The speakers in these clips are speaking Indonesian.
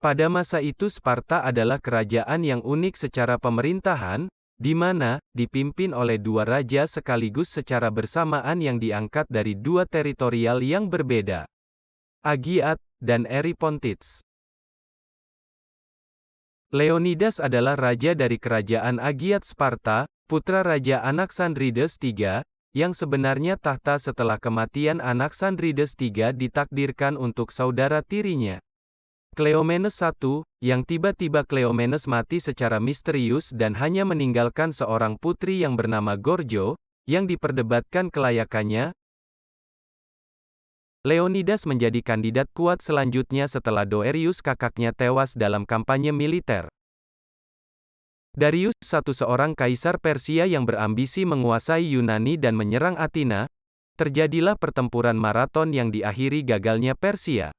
Pada masa itu Sparta adalah kerajaan yang unik secara pemerintahan, di mana dipimpin oleh dua raja sekaligus secara bersamaan yang diangkat dari dua teritorial yang berbeda, Agiat dan Eripontids. Leonidas adalah raja dari kerajaan Agiat Sparta, putra Raja Anaxandrides III, yang sebenarnya tahta setelah kematian Anaxandrides III ditakdirkan untuk saudara tirinya, Cleomenes I, yang tiba-tiba Cleomenes mati secara misterius dan hanya meninggalkan seorang putri yang bernama Gorjo, yang diperdebatkan kelayakannya. Leonidas menjadi kandidat kuat selanjutnya setelah Doerius kakaknya tewas dalam kampanye militer. Darius I, seorang kaisar Persia yang berambisi menguasai Yunani dan menyerang Athena, terjadilah pertempuran Marathon yang diakhiri gagalnya Persia.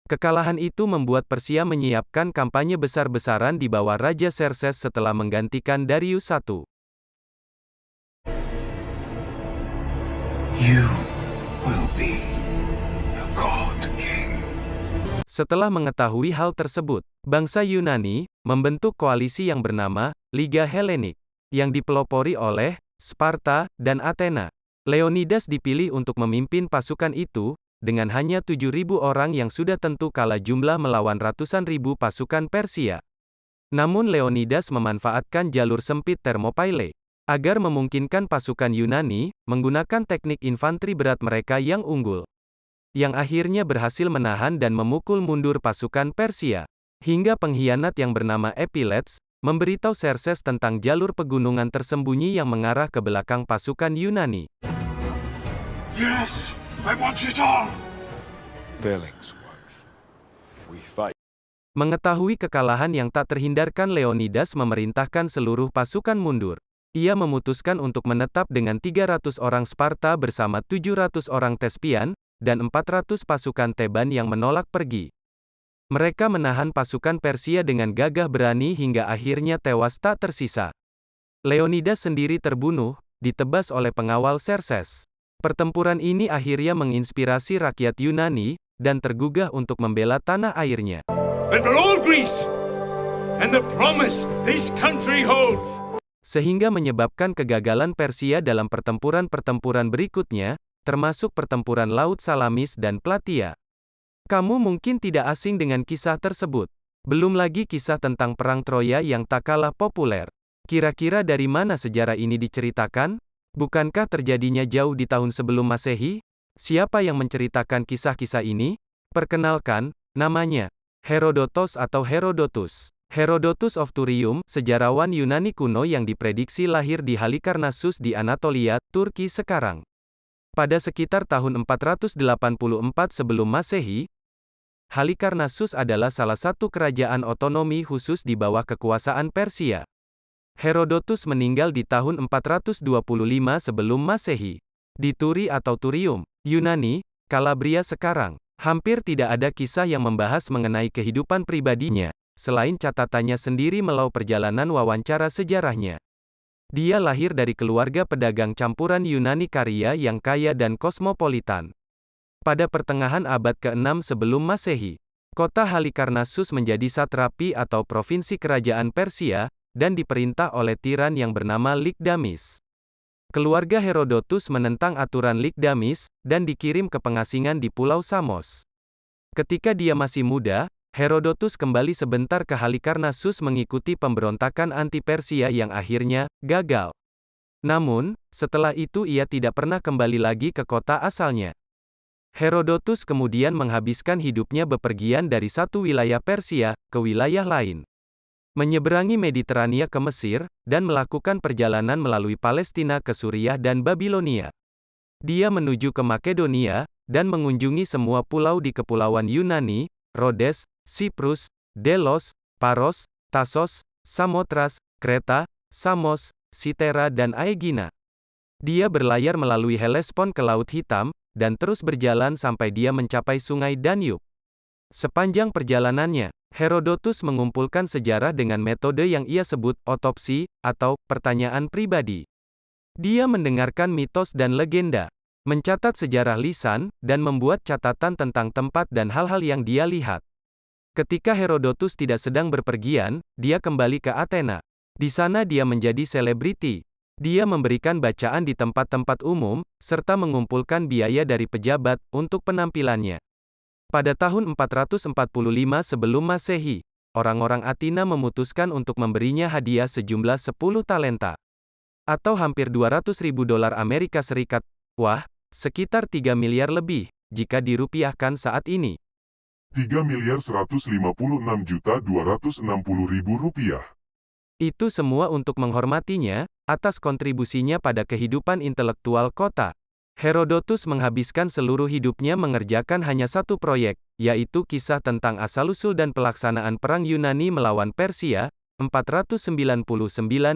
Kekalahan itu membuat Persia menyiapkan kampanye besar-besaran di bawah Raja Xerxes setelah menggantikan Darius I. You will be the God King. Setelah mengetahui hal tersebut, bangsa Yunani membentuk koalisi yang bernama Liga Helenik, yang dipelopori oleh Sparta dan Athena. Leonidas dipilih untuk memimpin pasukan itu, dengan hanya 7.000 orang yang sudah tentu kalah jumlah melawan ratusan ribu pasukan Persia. Namun Leonidas memanfaatkan jalur sempit Thermopylae, agar memungkinkan pasukan Yunani, menggunakan teknik infanteri berat mereka yang unggul, yang akhirnya berhasil menahan dan memukul mundur pasukan Persia, hingga pengkhianat yang bernama Epilets, memberitahu Xerxes tentang jalur pegunungan tersembunyi yang mengarah ke belakang pasukan Yunani. Yes, I want it all. Feelings works. We fight. Mengetahui kekalahan yang tak terhindarkan, Leonidas memerintahkan seluruh pasukan mundur. Ia memutuskan untuk menetap dengan 300 orang Sparta bersama 700 orang Thespian, dan 400 pasukan Theban yang menolak pergi. Mereka menahan pasukan Persia dengan gagah berani hingga akhirnya tewas tak tersisa. Leonidas sendiri terbunuh, ditebas oleh pengawal Xerxes. Pertempuran ini akhirnya menginspirasi rakyat Yunani, dan tergugah untuk membela tanah airnya. And for all Greece, and the promise this country holds. Sehingga menyebabkan kegagalan Persia dalam pertempuran-pertempuran berikutnya, termasuk pertempuran Laut Salamis dan Plataea. Kamu mungkin tidak asing dengan kisah tersebut. Belum lagi kisah tentang Perang Troya yang tak kalah populer. Kira-kira dari mana sejarah ini diceritakan? Bukankah terjadinya jauh di tahun sebelum Masehi? Siapa yang menceritakan kisah-kisah ini? Perkenalkan, namanya Herodotos atau Herodotus. Herodotus of Turium, sejarawan Yunani kuno yang diprediksi lahir di Halikarnassus di Anatolia, Turki sekarang. Pada sekitar tahun 484 sebelum Masehi, Halikarnassus adalah salah satu kerajaan otonomi khusus di bawah kekuasaan Persia. Herodotus meninggal di tahun 425 sebelum Masehi. Di Turi atau Turium, Yunani, Kalabria sekarang, hampir tidak ada kisah yang membahas mengenai kehidupan pribadinya, selain catatannya sendiri melalui perjalanan wawancara sejarahnya. Dia lahir dari keluarga pedagang campuran Yunani Karya yang kaya dan kosmopolitan. Pada pertengahan abad ke-6 sebelum Masehi, kota Halikarnassus menjadi satrapi atau provinsi kerajaan Persia, dan diperintah oleh tiran yang bernama Ligdamis. Keluarga Herodotus menentang aturan Ligdamis, dan dikirim ke pengasingan di Pulau Samos. Ketika dia masih muda, Herodotus kembali sebentar ke Halikarnassus mengikuti pemberontakan anti-Persia yang akhirnya gagal. Namun, setelah itu ia tidak pernah kembali lagi ke kota asalnya. Herodotus kemudian menghabiskan hidupnya bepergian dari satu wilayah Persia ke wilayah lain, menyeberangi Mediterania ke Mesir, dan melakukan perjalanan melalui Palestina ke Suriah dan Babilonia. Dia menuju ke Makedonia, dan mengunjungi semua pulau di Kepulauan Yunani, Rhodes, Siprus, Delos, Paros, Tassos, Samotras, Kreta, Samos, Sitera dan Aegina. Dia berlayar melalui Hellespont ke Laut Hitam, dan terus berjalan sampai dia mencapai Sungai Danube. Sepanjang perjalanannya, Herodotus mengumpulkan sejarah dengan metode yang ia sebut otopsi, atau pertanyaan pribadi. Dia mendengarkan mitos dan legenda, mencatat sejarah lisan, dan membuat catatan tentang tempat dan hal-hal yang dia lihat. Ketika Herodotus tidak sedang berpergian, dia kembali ke Athena. Di sana dia menjadi selebriti. Dia memberikan bacaan di tempat-tempat umum, serta mengumpulkan biaya dari pejabat untuk penampilannya. Pada tahun 445 sebelum Masehi, orang-orang Athena memutuskan untuk memberinya hadiah sejumlah 10 talenta. Atau hampir 200.000 dolar Amerika Serikat. Wah, sekitar 3 miliar lebih, jika dirupiahkan saat ini. 3.156.260.000 rupiah. Itu semua untuk menghormatinya, atas kontribusinya pada kehidupan intelektual kota. Herodotus menghabiskan seluruh hidupnya mengerjakan hanya satu proyek, yaitu kisah tentang asal-usul dan pelaksanaan perang Yunani melawan Persia, 499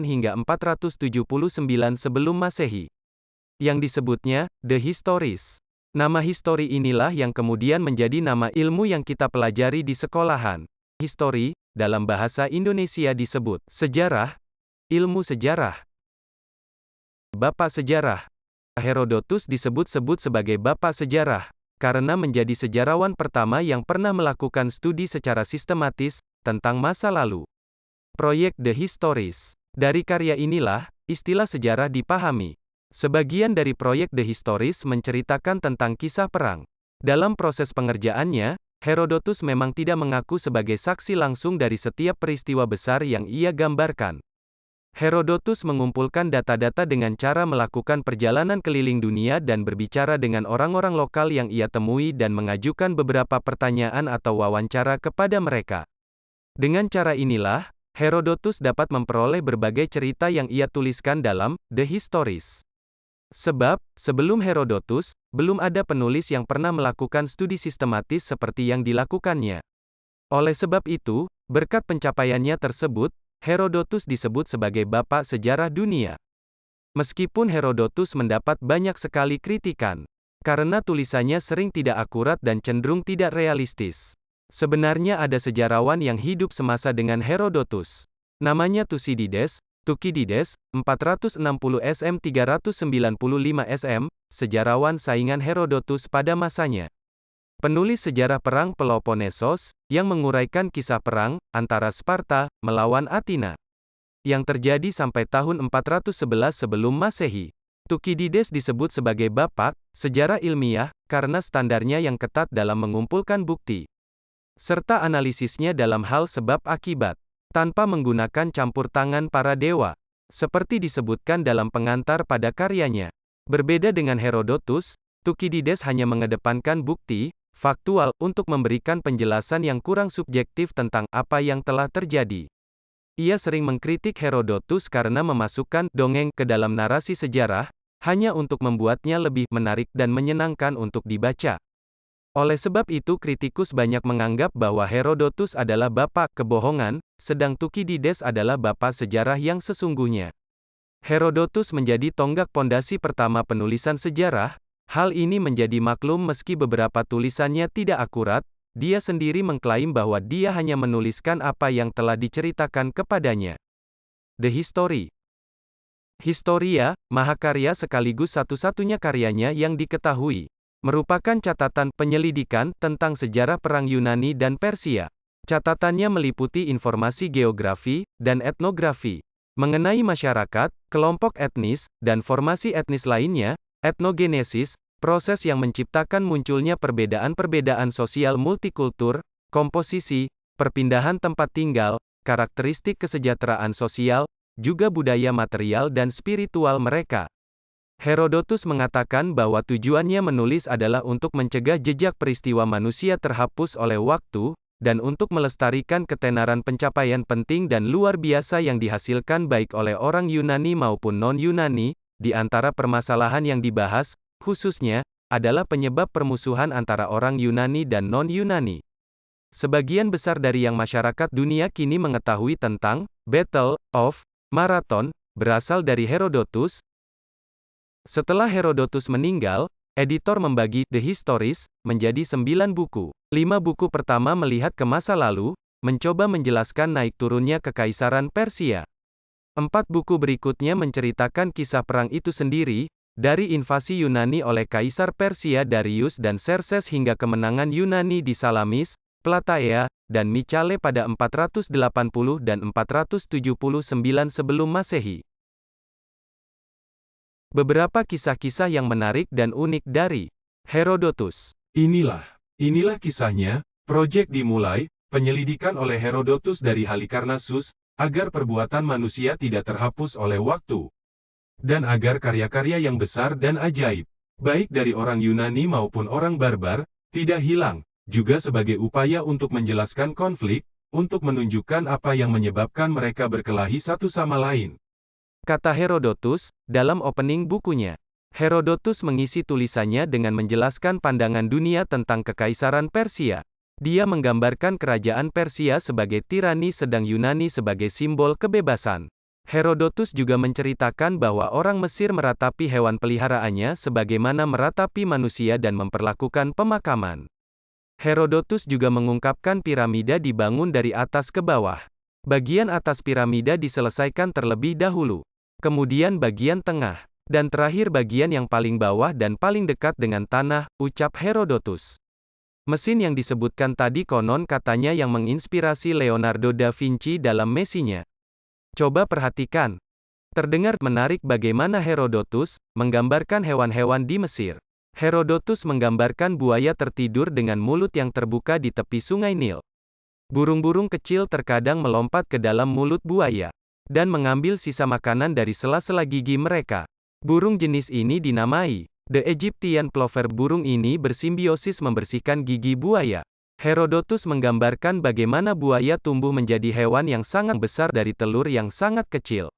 hingga 479 sebelum Masehi. Yang disebutnya, The Histories. Nama histori inilah yang kemudian menjadi nama ilmu yang kita pelajari di sekolahan. Histori, dalam bahasa Indonesia disebut sejarah, ilmu sejarah. Bapak sejarah. Herodotus disebut-sebut sebagai bapak sejarah, karena menjadi sejarawan pertama yang pernah melakukan studi secara sistematis, tentang masa lalu. Proyek The Histories. Dari karya inilah, istilah sejarah dipahami. Sebagian dari proyek The Histories menceritakan tentang kisah perang. Dalam proses pengerjaannya, Herodotus memang tidak mengaku sebagai saksi langsung dari setiap peristiwa besar yang ia gambarkan. Herodotus mengumpulkan data-data dengan cara melakukan perjalanan keliling dunia dan berbicara dengan orang-orang lokal yang ia temui dan mengajukan beberapa pertanyaan atau wawancara kepada mereka. Dengan cara inilah, Herodotus dapat memperoleh berbagai cerita yang ia tuliskan dalam The Histories. Sebab, sebelum Herodotus, belum ada penulis yang pernah melakukan studi sistematis seperti yang dilakukannya. Oleh sebab itu, berkat pencapaiannya tersebut, Herodotus disebut sebagai bapak sejarah dunia. Meskipun Herodotus mendapat banyak sekali kritikan, karena tulisannya sering tidak akurat dan cenderung tidak realistis. Sebenarnya ada sejarawan yang hidup semasa dengan Herodotus. Namanya Thucydides, 460 SM 395 SM, sejarawan saingan Herodotus pada masanya. Penulis sejarah perang Peloponnesos, yang menguraikan kisah perang antara Sparta melawan Athena, yang terjadi sampai tahun 411 sebelum Masehi. Thucydides disebut sebagai bapak sejarah ilmiah karena standarnya yang ketat dalam mengumpulkan bukti, serta analisisnya dalam hal sebab akibat, tanpa menggunakan campur tangan para dewa, seperti disebutkan dalam pengantar pada karyanya. Berbeda dengan Herodotus, Thucydides hanya mengedepankan bukti faktual untuk memberikan penjelasan yang kurang subjektif tentang apa yang telah terjadi. Ia sering mengkritik Herodotus karena memasukkan dongeng ke dalam narasi sejarah, hanya untuk membuatnya lebih menarik dan menyenangkan untuk dibaca. Oleh sebab itu kritikus banyak menganggap bahwa Herodotus adalah bapak kebohongan, sedang Thucydides adalah bapak sejarah yang sesungguhnya. Herodotus menjadi tonggak pondasi pertama penulisan sejarah. Hal ini menjadi maklum meski beberapa tulisannya tidak akurat. Dia sendiri mengklaim bahwa dia hanya menuliskan apa yang telah diceritakan kepadanya. The History. Historia, mahakarya sekaligus satu-satunya karyanya yang diketahui, merupakan catatan penyelidikan tentang sejarah perang Yunani dan Persia. Catatannya meliputi informasi geografi dan etnografi mengenai masyarakat, kelompok etnis, dan formasi etnis lainnya. Etnogenesis, proses yang menciptakan munculnya perbedaan-perbedaan sosial multikultur, komposisi, perpindahan tempat tinggal, karakteristik kesejahteraan sosial, juga budaya material dan spiritual mereka. Herodotus mengatakan bahwa tujuannya menulis adalah untuk mencegah jejak peristiwa manusia terhapus oleh waktu, dan untuk melestarikan ketenaran pencapaian penting dan luar biasa yang dihasilkan baik oleh orang Yunani maupun non-Yunani. Di antara permasalahan yang dibahas, khususnya, adalah penyebab permusuhan antara orang Yunani dan non-Yunani. Sebagian besar dari yang masyarakat dunia kini mengetahui tentang Battle of Marathon, berasal dari Herodotus. Setelah Herodotus meninggal, editor membagi The Histories menjadi 9 buku. 5 buku pertama melihat ke masa lalu, mencoba menjelaskan naik turunnya kekaisaran Persia. 4 buku berikutnya menceritakan kisah perang itu sendiri, dari invasi Yunani oleh Kaisar Persia Darius dan Xerxes hingga kemenangan Yunani di Salamis, Plataea, dan Mycale pada 480 dan 479 sebelum Masehi. Beberapa kisah-kisah yang menarik dan unik dari Herodotus. Inilah kisahnya. Proyek dimulai, penyelidikan oleh Herodotus dari Halikarnassus, agar perbuatan manusia tidak terhapus oleh waktu. Dan agar karya-karya yang besar dan ajaib, baik dari orang Yunani maupun orang barbar, tidak hilang, juga sebagai upaya untuk menjelaskan konflik, untuk menunjukkan apa yang menyebabkan mereka berkelahi satu sama lain. Kata Herodotus, dalam opening bukunya. Herodotus mengisi tulisannya dengan menjelaskan pandangan dunia tentang Kekaisaran Persia. Dia menggambarkan kerajaan Persia sebagai tirani sedang Yunani sebagai simbol kebebasan. Herodotus juga menceritakan bahwa orang Mesir meratapi hewan peliharaannya sebagaimana meratapi manusia dan memperlakukan pemakaman. Herodotus juga mengungkapkan piramida dibangun dari atas ke bawah. Bagian atas piramida diselesaikan terlebih dahulu. Kemudian bagian tengah. Dan terakhir bagian yang paling bawah dan paling dekat dengan tanah, ucap Herodotus. Mesin yang disebutkan tadi konon katanya yang menginspirasi Leonardo da Vinci dalam mesinya. Coba perhatikan. Terdengar menarik bagaimana Herodotus menggambarkan hewan-hewan di Mesir. Herodotus menggambarkan buaya tertidur dengan mulut yang terbuka di tepi sungai Nil. Burung-burung kecil terkadang melompat ke dalam mulut buaya dan mengambil sisa makanan dari sela-sela gigi mereka. Burung jenis ini dinamai The Egyptian Plover. Burung ini bersimbiosis membersihkan gigi buaya. Herodotus menggambarkan bagaimana buaya tumbuh menjadi hewan yang sangat besar dari telur yang sangat kecil.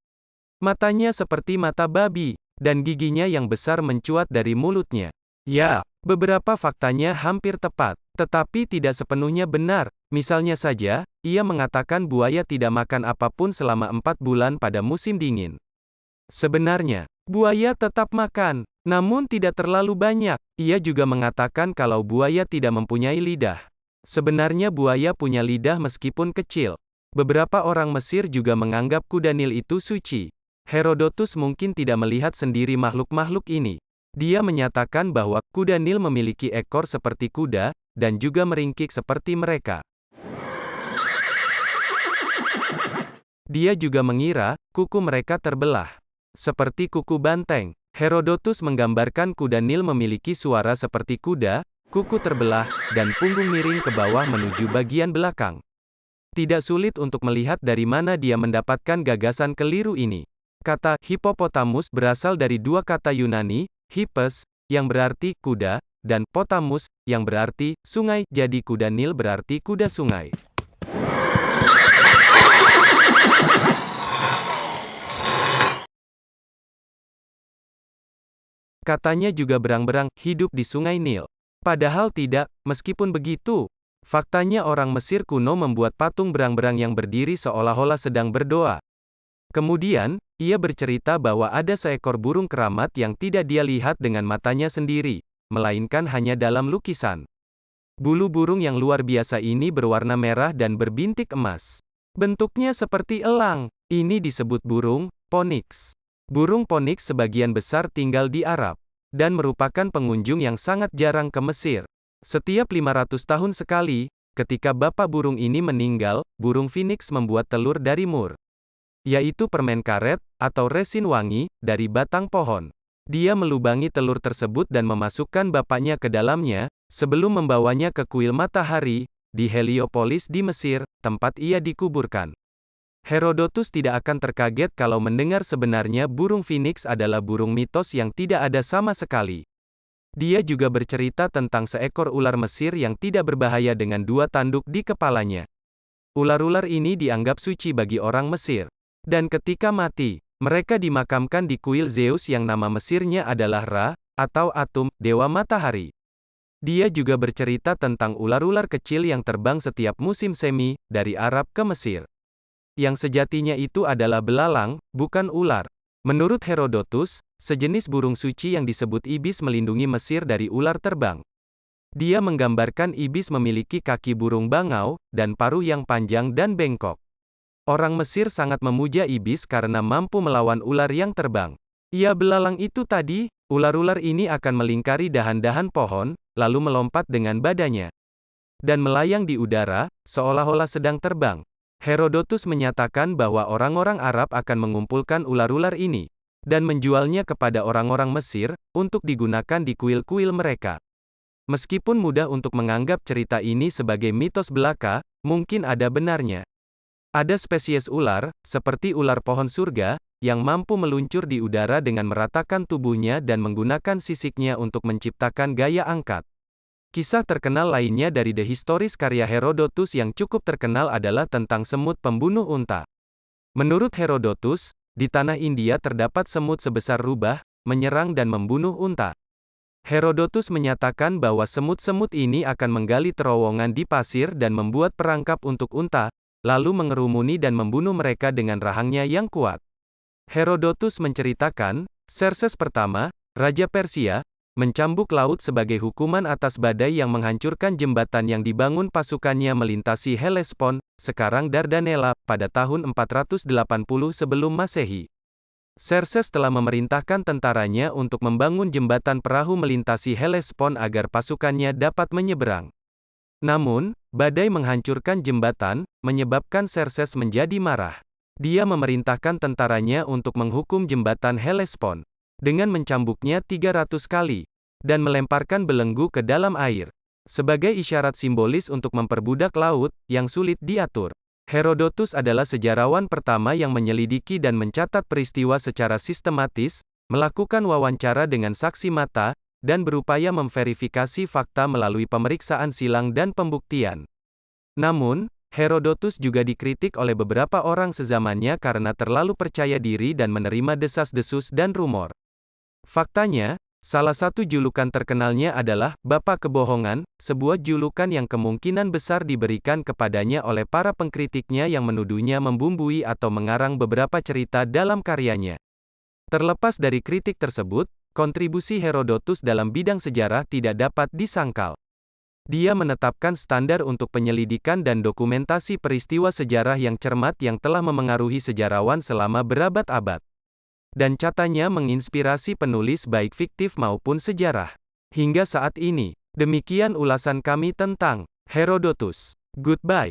Matanya seperti mata babi, dan giginya yang besar mencuat dari mulutnya. Ya, beberapa faktanya hampir tepat, tetapi tidak sepenuhnya benar. Misalnya saja, ia mengatakan buaya tidak makan apapun selama 4 bulan pada musim dingin. Sebenarnya, buaya tetap makan, namun tidak terlalu banyak. Ia juga mengatakan kalau buaya tidak mempunyai lidah. Sebenarnya buaya punya lidah meskipun kecil. Beberapa orang Mesir juga menganggap kuda Nil itu suci. Herodotus mungkin tidak melihat sendiri makhluk-makhluk ini. Dia menyatakan bahwa kuda Nil memiliki ekor seperti kuda, dan juga meringkik seperti mereka. Dia juga mengira kuku mereka terbelah. Seperti kuku banteng, Herodotus menggambarkan kuda Nil memiliki suara seperti kuda, kuku terbelah, dan punggung miring ke bawah menuju bagian belakang. Tidak sulit untuk melihat dari mana dia mendapatkan gagasan keliru ini. Kata hippopotamus berasal dari dua kata Yunani, hippos, yang berarti kuda, dan potamus, yang berarti sungai, jadi kuda Nil berarti kuda sungai. Katanya juga berang-berang hidup di sungai Nil. Padahal tidak, meskipun begitu, faktanya orang Mesir kuno membuat patung berang-berang yang berdiri seolah-olah sedang berdoa. Kemudian, ia bercerita bahwa ada seekor burung keramat yang tidak dia lihat dengan matanya sendiri, melainkan hanya dalam lukisan. Bulu burung yang luar biasa ini berwarna merah dan berbintik emas. Bentuknya seperti elang. Ini disebut burung Phoenix. Burung Phoenix sebagian besar tinggal di Arab, dan merupakan pengunjung yang sangat jarang ke Mesir. Setiap 500 tahun sekali, ketika bapak burung ini meninggal, burung Phoenix membuat telur dari mur, yaitu permen karet, atau resin wangi, dari batang pohon. Dia melubangi telur tersebut dan memasukkan bapaknya ke dalamnya, sebelum membawanya ke kuil matahari, di Heliopolis di Mesir, tempat ia dikuburkan. Herodotus tidak akan terkaget kalau mendengar sebenarnya burung Phoenix adalah burung mitos yang tidak ada sama sekali. Dia juga bercerita tentang seekor ular Mesir yang tidak berbahaya dengan 2 tanduk di kepalanya. Ular-ular ini dianggap suci bagi orang Mesir. Dan ketika mati, mereka dimakamkan di kuil Zeus yang nama Mesirnya adalah Ra, atau Atum, dewa matahari. Dia juga bercerita tentang ular-ular kecil yang terbang setiap musim semi, dari Arab ke Mesir. Yang sejatinya itu adalah belalang, bukan ular. Menurut Herodotus, sejenis burung suci yang disebut ibis melindungi Mesir dari ular terbang. Dia menggambarkan ibis memiliki kaki burung bangau, dan paruh yang panjang dan bengkok. Orang Mesir sangat memuja ibis karena mampu melawan ular yang terbang. Ya, belalang itu tadi, ular-ular ini akan melingkari dahan-dahan pohon, lalu melompat dengan badannya. dan melayang di udara, seolah-olah sedang terbang. Herodotus menyatakan bahwa orang-orang Arab akan mengumpulkan ular-ular ini dan menjualnya kepada orang-orang Mesir untuk digunakan di kuil-kuil mereka. Meskipun mudah untuk menganggap cerita ini sebagai mitos belaka, mungkin ada benarnya. Ada spesies ular, seperti ular pohon surga, yang mampu meluncur di udara dengan meratakan tubuhnya dan menggunakan sisiknya untuk menciptakan gaya angkat. Kisah terkenal lainnya dari The Histories karya Herodotus yang cukup terkenal adalah tentang semut pembunuh unta. Menurut Herodotus, di tanah India terdapat semut sebesar rubah, menyerang dan membunuh unta. Herodotus menyatakan bahwa semut-semut ini akan menggali terowongan di pasir dan membuat perangkap untuk unta, lalu mengerumuni dan membunuh mereka dengan rahangnya yang kuat. Herodotus menceritakan, Xerxes pertama, Raja Persia, mencambuk laut sebagai hukuman atas badai yang menghancurkan jembatan yang dibangun pasukannya melintasi Hellespont, sekarang Dardanella, pada tahun 480 sebelum Masehi. Xerxes telah memerintahkan tentaranya untuk membangun jembatan perahu melintasi Hellespont agar pasukannya dapat menyeberang. Namun, badai menghancurkan jembatan, menyebabkan Xerxes menjadi marah. Dia memerintahkan tentaranya untuk menghukum jembatan Hellespont dengan mencambuknya 300 kali dan melemparkan belenggu ke dalam air sebagai isyarat simbolis untuk memperbudak laut yang sulit diatur. Herodotus adalah sejarawan pertama yang menyelidiki dan mencatat peristiwa secara sistematis, melakukan wawancara dengan saksi mata, dan berupaya memverifikasi fakta melalui pemeriksaan silang dan pembuktian. Namun, Herodotus juga dikritik oleh beberapa orang sezamannya karena terlalu percaya diri dan menerima desas-desus dan rumor. Faktanya, salah satu julukan terkenalnya adalah "Bapak Kebohongan", sebuah julukan yang kemungkinan besar diberikan kepadanya oleh para pengkritiknya yang menuduhnya membumbui atau mengarang beberapa cerita dalam karyanya. Terlepas dari kritik tersebut, kontribusi Herodotus dalam bidang sejarah tidak dapat disangkal. Dia menetapkan standar untuk penyelidikan dan dokumentasi peristiwa sejarah yang cermat yang telah memengaruhi sejarawan selama berabad-abad. Dan catanya menginspirasi penulis baik fiktif maupun sejarah. Hingga saat ini, demikian ulasan kami tentang Herodotus. Goodbye.